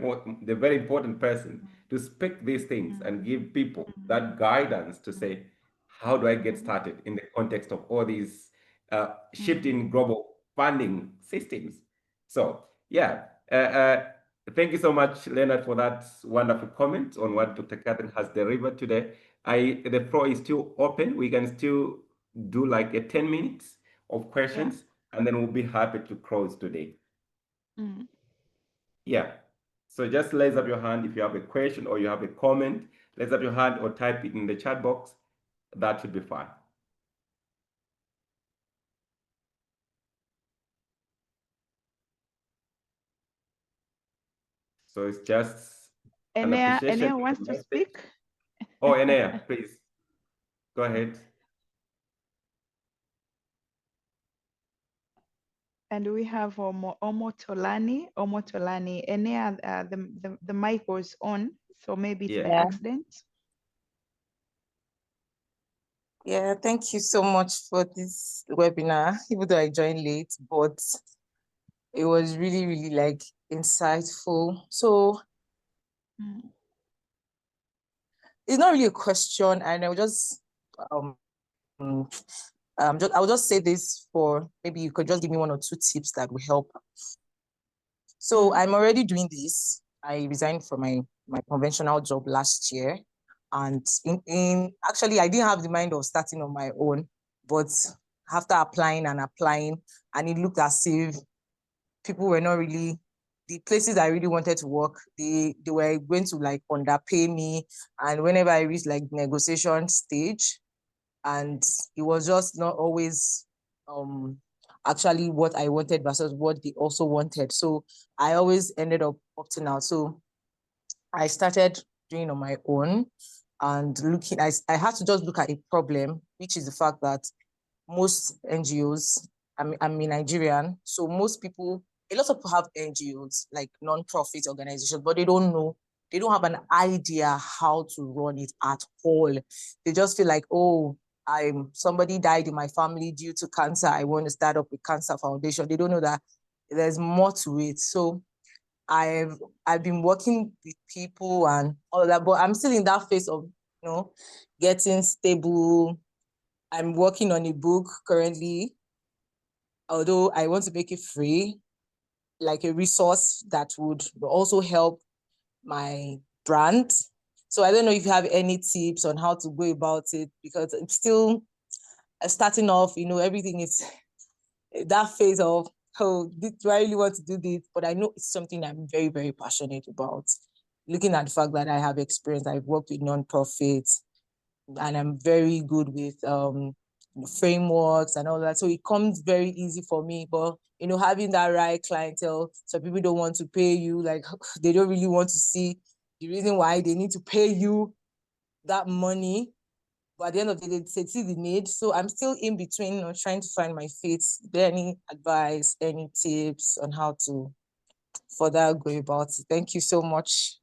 important person to speak these things and give people that guidance to say, how do I get started in the context of all these shifting global funding systems? So yeah, thank you so much, Leonard, for that wonderful comment on what Dr. Catherine has delivered today. The floor is still open. We can still do like a 10 minutes of questions, and then we'll be happy to close today. Yeah. So just raise up your hand if you have a question or you have a comment. Raise up your hand or type it in the chat box. That should be fine. So it's just an appreciation. Enea wants to speak. Oh, Enea, please go ahead. And we have Omo Tolani. Enea, the mic was on, so maybe it's by accident. Yeah, thank you so much for this webinar, even though I joined late, but it was really, really like insightful. So it's not really a question, and I will just I'll just say this for maybe you could just give me 1 or 2 tips that will help. So I'm already doing this. I resigned from my conventional job last year. And actually, I didn't have the mind of starting on my own, but after applying, and it looked as if people were not really the places I really wanted to work, they were going to like underpay me. And whenever I reached like negotiation stage, and it was just not always actually what I wanted versus what they also wanted. So I always ended up opting out. So I started doing on my own and looking, I had to just look at a problem, which is the fact that most NGOs, I'm Nigerian, so most people, a lot of people have NGOs, like non-profit organizations, but they don't know, they don't have an idea how to run it at all. They just feel like, oh, somebody died in my family due to cancer. I want to start up a cancer foundation. They don't know that there's more to it. So I've been working with people and all of that, but I'm still in that phase of, getting stable. I'm working on a book currently, although I want to make it free, like a resource that would also help my brand. So I don't know if you have any tips on how to go about it, because it's still starting off, everything is that phase of, oh, do I really want to do this? But I know it's something I'm very, very passionate about. Looking at the fact that I have experience, I've worked with nonprofits, and I'm very good with frameworks and all that. So it comes very easy for me. But having that right clientele, so people don't want to pay you, like they don't really want to see the reason why they need to pay you that money. But at the end of the day, they see the need. So I'm still in between, trying to find my feet. Is there any advice, any tips on how to further go about it? Thank you so much.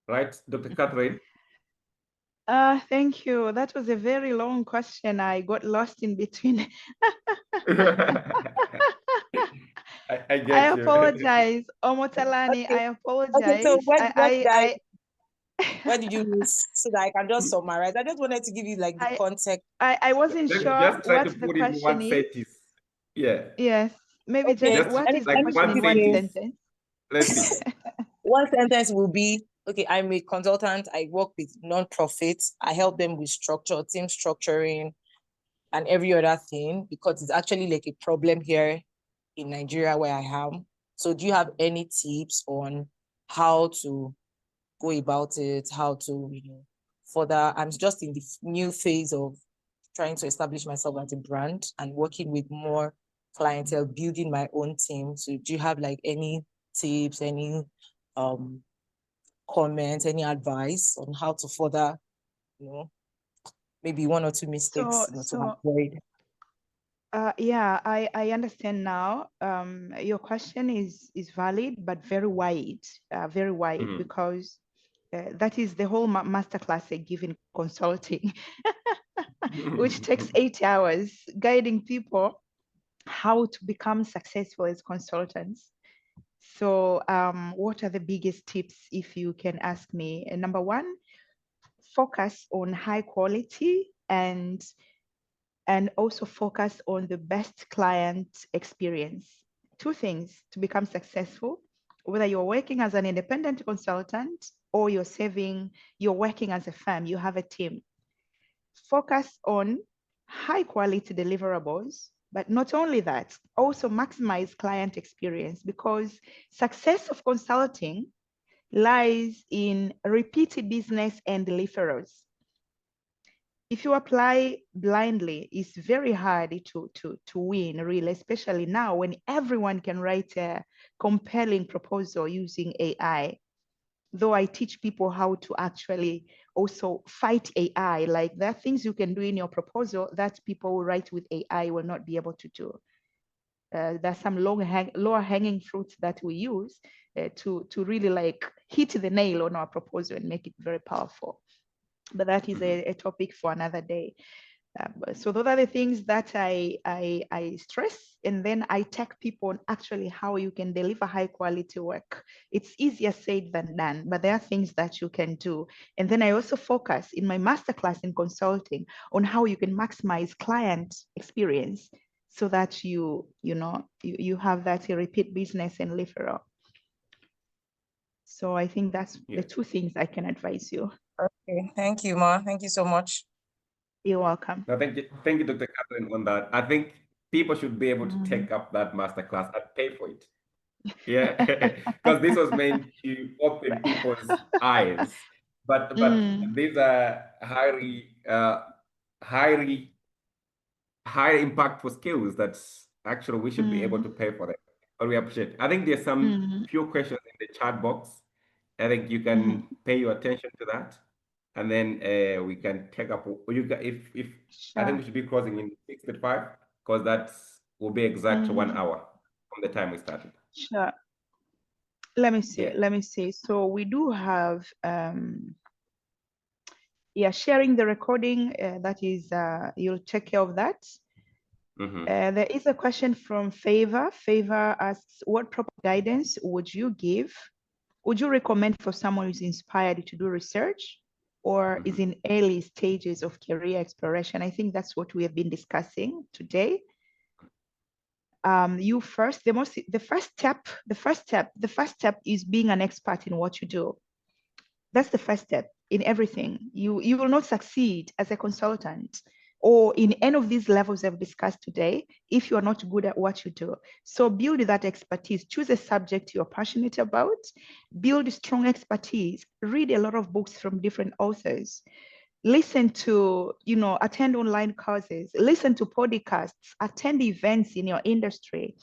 Right, Dr. Catherine? Thank you. That was a very long question. I got lost in between. I get I you. apologize, Omotalani. Okay. I apologize. Okay, so where did you I miss, so that I can just summarize? I just wanted to give you like the context. I wasn't Let's sure just try to what the put in question one is. sentence. Yeah. Yes, maybe Okay, just Just what is the like let me question one put in it one in. sentence. sentence? Let's see. One sentence will be, okay, I'm a consultant. I work with nonprofits. I help them with structure, team structuring, and every other thing, because it's actually like a problem here in Nigeria where I am. So do you have any tips on how to go about it, how to, further? I'm just in the new phase of trying to establish myself as a brand and working with more clientele, building my own team. So do you have like any tips, any comments, any advice on how to further, maybe one or two mistakes to avoid? Yeah, I understand now. Your question is valid, but very wide, because that is the whole masterclass I give in consulting, which takes 8 hours, guiding people how to become successful as consultants. So what are the biggest tips, if you can ask me? Number one, focus on high quality and also focus on the best client experience. Two things to become successful, whether you're working as an independent consultant or you're working as a firm, you have a team. Focus on high quality deliverables, but not only that, also maximize client experience, because success of consulting lies in repeated business and referrals. If you apply blindly, it's very hard to win, really, especially now when everyone can write a compelling proposal using AI. Though I teach people how to actually also fight AI, like there are things you can do in your proposal that people who write with AI will not be able to do. There's some lower hanging fruits that we use to really like hit the nail on our proposal and make it very powerful. But that is a topic for another day. So those are the things that I stress, and then I take people on actually how you can deliver high quality work. It's easier said than done, but there are things that you can do. And then I also focus in my masterclass in consulting on how you can maximize client experience so that you have that repeat business and referral. So I think that's the two things I can advise you. Okay, thank you, Ma. Thank you so much. You're welcome. No, thank you, Dr. Catherine, on that. I think people should be able to take up that masterclass and pay for it. Yeah, because this was meant to open people's eyes. But these are highly high impactful skills that's actually we should be able to pay for them. But we appreciate it. I think there's some few questions in the chat box. I think you can pay your attention to that, and then we can take up. You if I think we should be closing in 6:35 because that's will be exact 1 hour from the time we started. Sure. Let me see. Yeah. Let me see. So we do have yeah, sharing the recording. That is, you'll take care of that. There is a question from Favor. Favor asks, what proper guidance would you give? Would you recommend for someone who's inspired to do research or is in early stages of career exploration? I think that's what we have been discussing today. You first, the first step is being an expert in what you do. That's the first step in everything. You will not succeed as a consultant or in any of these levels I've discussed today if you are not good at what you do. So build that expertise, choose a subject you're passionate about, build strong expertise, read a lot of books from different authors, listen to, attend online courses, listen to podcasts, attend events in your industry,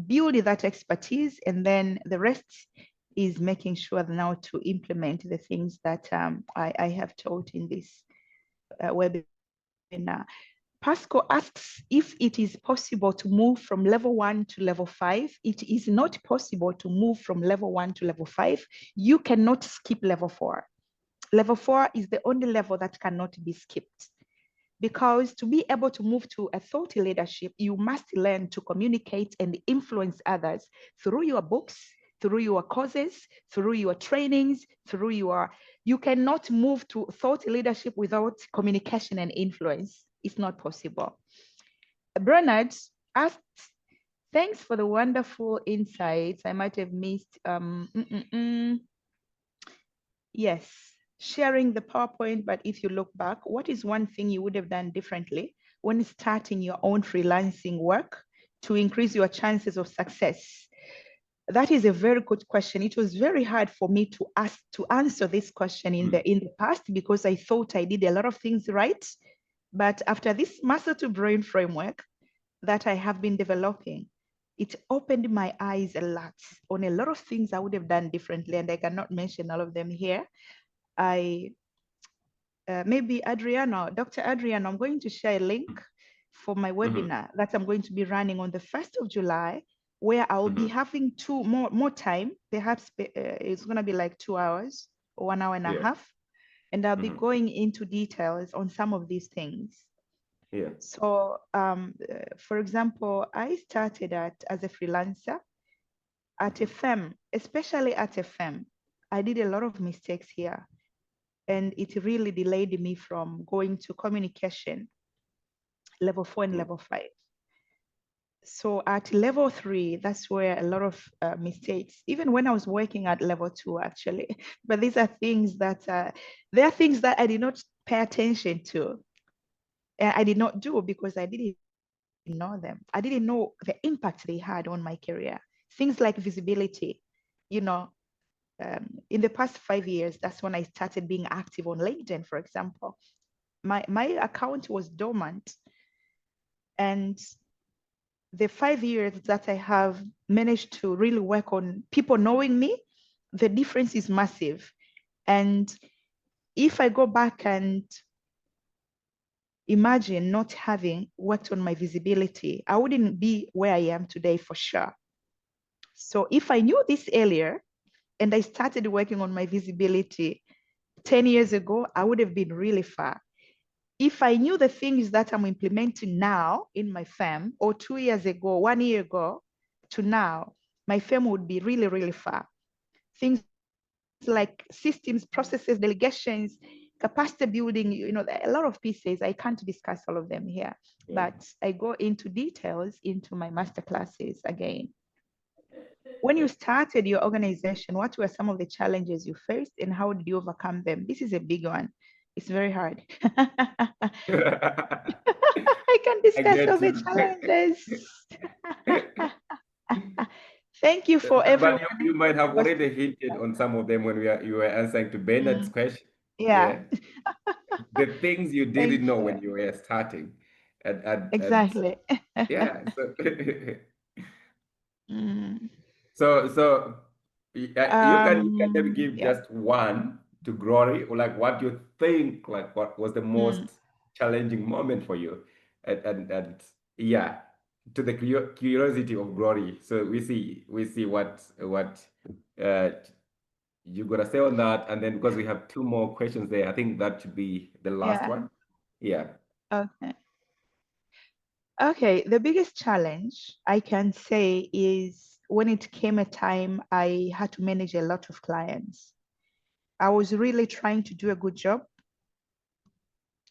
build that expertise, and then the rest is making sure now to implement the things that I have taught in this webinar. Pasco asks if it is possible to move from level 1 to level 5. It is not possible to move from level 1 to level 5. You cannot skip level 4. Level 4 is the only level that cannot be skipped. Because to be able to move to a thought leadership, you must learn to communicate and influence others through your books, through your courses, through your trainings, you cannot move to thought leadership without communication and influence. It's not possible. Bernard asked, thanks for the wonderful insights. I might have missed, yes, sharing the PowerPoint, but if you look back, what is one thing you would have done differently when starting your own freelancing work to increase your chances of success? That is a very good question. It was very hard for me to answer this question in the past because I thought I did a lot of things right. But after this muscle to brain framework that I have been developing, it opened my eyes a lot on a lot of things I would have done differently, and I cannot mention all of them here. Maybe Dr. Adriano, I'm going to share a link for my webinar that I'm going to be running on the 1st of July, where I'll be having more time. Perhaps it's going to be like 2 hours or 1 hour and a half. And I'll be going into details on some of these things. Yeah. So, for example, I started as a freelancer at a firm, especially at a firm. I did a lot of mistakes here, and it really delayed me from going to communication, level 4 and level 5. So at level 3, that's where a lot of mistakes, even when I was working at level 2, actually. But these are things that, there are things that I did not pay attention to. And I did not do because I didn't know them. I didn't know the impact they had on my career. Things like visibility, in the past 5 years, that's when I started being active on LinkedIn, for example. My account was dormant. And the 5 years that I have managed to really work on people knowing me, the difference is massive. And if I go back and imagine not having worked on my visibility, I wouldn't be where I am today for sure. So if I knew this earlier and I started working on my visibility 10 years ago, I would have been really far. If I knew the things that I'm implementing now in my firm, or 2 years ago, 1 year ago to now, my firm would be really, really far. Things like systems, processes, delegations, capacity building, a lot of pieces. I can't discuss all of them here, but I go into details into my masterclasses again. When you started your organization, what were some of the challenges you faced and how did you overcome them? This is a big one. It's very hard. I I can discuss get all the you. challenges. Thank you for But everyone. you might have Was- already hinted on some of them when you were answering to Bernard's question. Yeah, Yeah. The things you didn't thank know when you. you were starting. And Exactly. yeah, so Mm. so you can maybe give Yeah. just one to Glory, or like what you think, like what was the most Mm. challenging moment for you, and yeah, to the curiosity of Glory. So we see what uh you gotta say on that, and then because we have two more questions there, I think that should be the last Yeah. one. Yeah. Okay. Okay. The biggest challenge I can say is when it came a time I had to manage a lot of clients. I was really trying to do a good job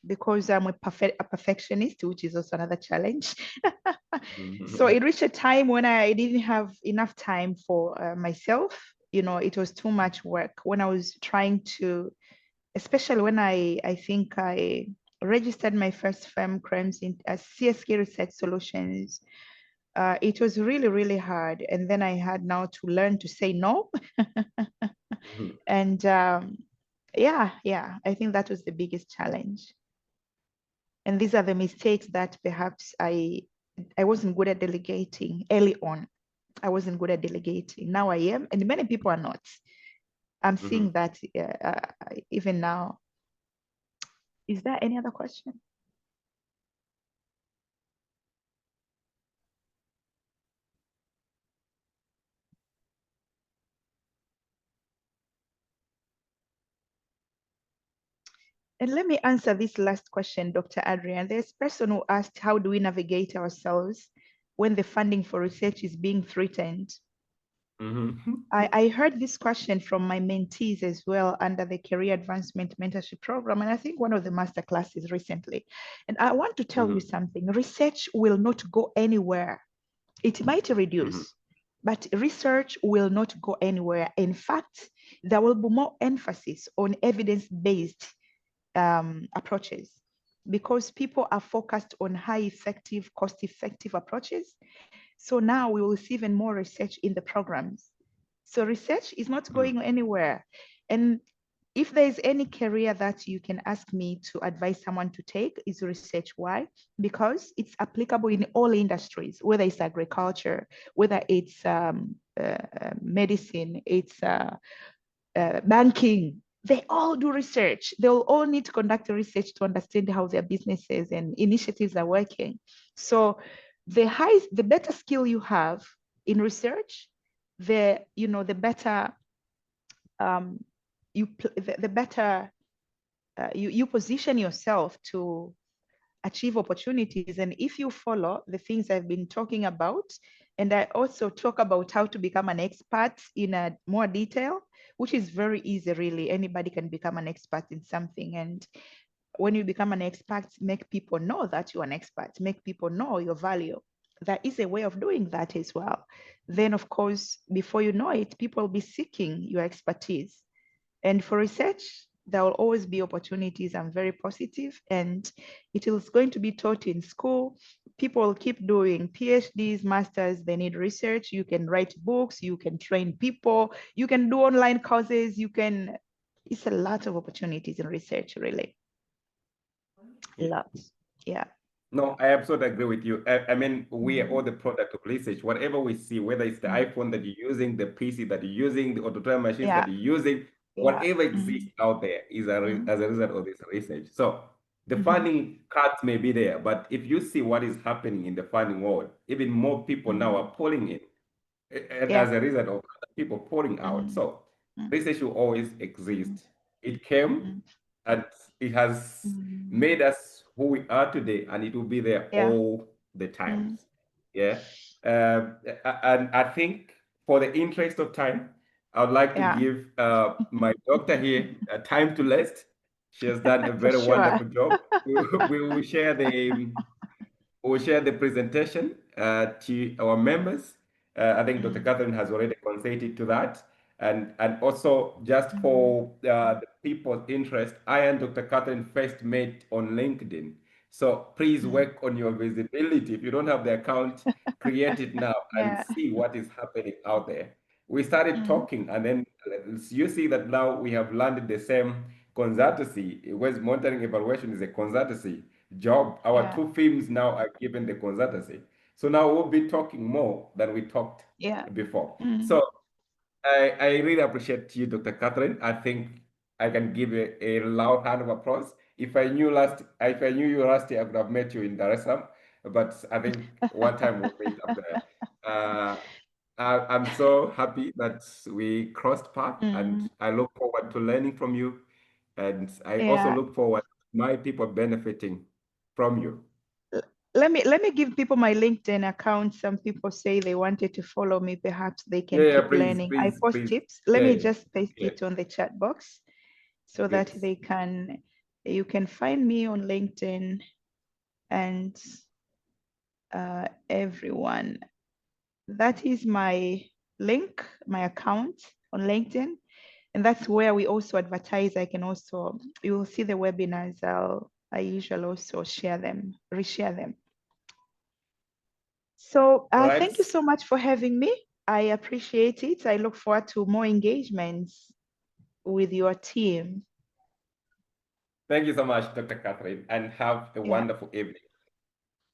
because I'm a perfectionist, which is also another challenge. So it reached a time when I didn't have enough time for myself. You know, it was too much work when I was trying to, especially when I think I registered my first firm, Crimes in CSK Research Solutions. It was really, really hard. And then I had now to learn to say no. And yeah, I think that was the biggest challenge. And these are the mistakes that perhaps I wasn't good at delegating early on. I wasn't good at delegating. Now I am, and many people are not. I'm seeing that even now. Is there any other question? And let me answer this last question, Dr. Adrian. There's a person who asked, how do we navigate ourselves when the funding for research is being threatened? I heard this question from my mentees as well under the Career Advancement Mentorship Program, and I think one of the master classes recently. And I want to tell you something. Research will not go anywhere. It might reduce, but research will not go anywhere. In fact, there will be more emphasis on evidence-based approaches because people are focused on high effective, cost-effective approaches. So now we will see even more research in the programs. So research is not going anywhere. And if there is any career that you can ask me to advise someone to take, is research. Why? Because it's applicable in all industries, whether it's agriculture, whether it's medicine, it's banking. They all do research. They'll all need to conduct research to understand how their businesses and initiatives are working. So the better skill you have in research, the better the better you position yourself to achieve opportunities. And if you follow the things I've been talking about, and I also talk about how to become an expert in a more detail, which is very easy, really. Anybody can become an expert in something. And when you become an expert, make people know that you're an expert, make people know your value. That is a way of doing that as well. Then, of course, before you know it, people will be seeking your expertise. And for research, there will always be opportunities. I'm very positive, and it is going to be taught in school. People will keep doing PhDs, masters, they need research. You can write books, you can train people, you can do online courses, it's a lot of opportunities in research, really. Lots, yeah. No, I absolutely agree with you. I mean, we are all the product of research. Whatever we see, whether it's the iPhone that you're using, the PC that you're using, the auto machines that you're using, whatever exists out there is as a result of this research. So the funding cuts may be there, but if you see what is happening in the funding world, even more people now are pulling in as a result of other people pouring out. So research will always exist. It came and it has made us who we are today, and it will be there all the times. Yeah. And I think for the interest of time, I would like to give my doctor here time to rest. She has done a very Sure. wonderful job. We will share the presentation to our members. I think Dr. Catherine has already consented to that. And also just for the people's interest, I and Dr. Catherine first met on LinkedIn. So please work on your visibility. If you don't have the account, create it now and Yeah. see what is happening out there. We started talking, and then you see that now we have landed the same consultancy. Whereas monitoring evaluation is a consultancy job. Our Yeah. two films now are given the consultancy. So now we'll be talking more than we talked Yeah. before. So I really appreciate you, Dr. Catherine. I think I can give a loud hand of applause. If I knew you last year, I could have met you in Dar es Salaam. But I think one time we'll meet up there. I'm so happy that we crossed paths, and I look forward to learning from you. And I also Yeah. look forward to my people benefiting from you. Let me give people my LinkedIn account. Some people say they wanted to follow me. Perhaps they can Yeah, keep please, learning. I please, post please. tips. Let me Yeah, just paste yeah, it on the chat box so that yes. they can, you can find me on LinkedIn, and everyone. That is my link, my account on LinkedIn. And that's where we also advertise. I can also, you will see the webinars. I usually also share them, reshare them. So Right. thank you so much for having me. I appreciate it. I look forward to more engagements with your team. Thank you so much, Dr. Catherine, and have a Yeah, wonderful evening.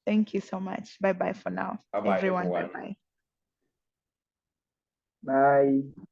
thank you so much. Bye-bye for now. Bye-bye, Everyone, everyone. bye-bye. Bye.